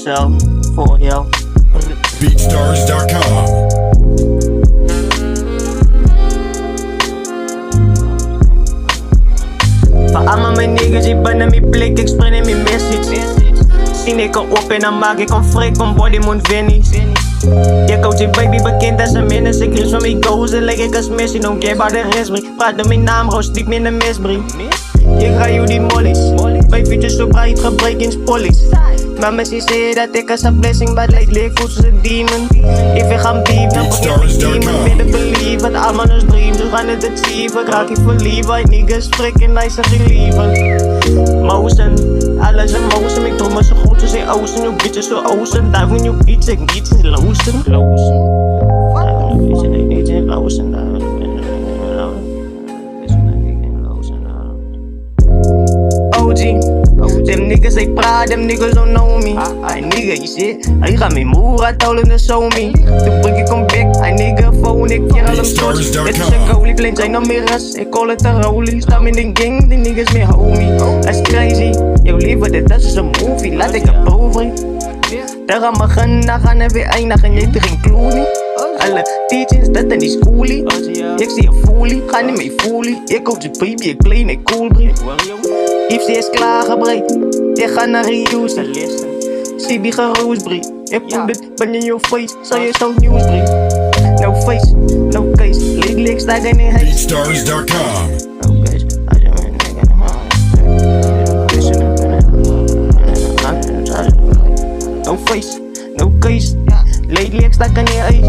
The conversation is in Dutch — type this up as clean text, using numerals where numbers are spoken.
speciaal voor jou. BeatStars.com. Voor allemaal mijn niggas, ik ben naar mijn plek, ik spring in mijn message. Zien ik op en dan maak ik een freak van body moon Venice. Je coach je baby bekend als een minus, ik reach van mijn gozer, leg ik als Messi, don't care about de restbrief. Praat door mijn naam, roos diep in de misbrief. Ik ga jou die mollies, bij features zo bright, gebruik in spollies. Mama she say dat ik als een blessing, but lately ik voel ze een demon. If ik ga beef, dan begin ik demon. Better believe, wat allemaal ons dream, dus gaan het achieven. Ik raak je verliefd, white niggas spreken, nice zeg je liever. Motion, alles in motion, ik droom me zo goed als in ocean. You bitches zo ocean, duif in you beats, ik niet in lotion. Niet in lotion, OG, them niggas they proud, them niggas don't know me. I nigga, you shit, I got me move, I told them to show me. To bring it come back, I nigga phone, ik keer al hem shorts. Het is een goalie, plain zijn dan meer ras, ik call het een rollie. Sta in de gang, die niggas meer homie. That's crazy, yo liever dit, dat is een movie, laat ik het proeven. Daar gaan we gaan en weer eindigen, je hebt geen clue niet. Alle teachings, dat en die schoolie. Ik zie een foolie, ga niet mee foolie. Ik coach je baby, ik play in cool brief. If ze is klaargebreid, ik ga naar reuse. CB geroosbrief. Ik voel dit, ben in your face, zou je zo'n nieuwsbrief. No face, no case, leg stijgen in haze. BeatStars.com. No case, als je mijn nigga in no face, no case, lately ik sta in je ijs.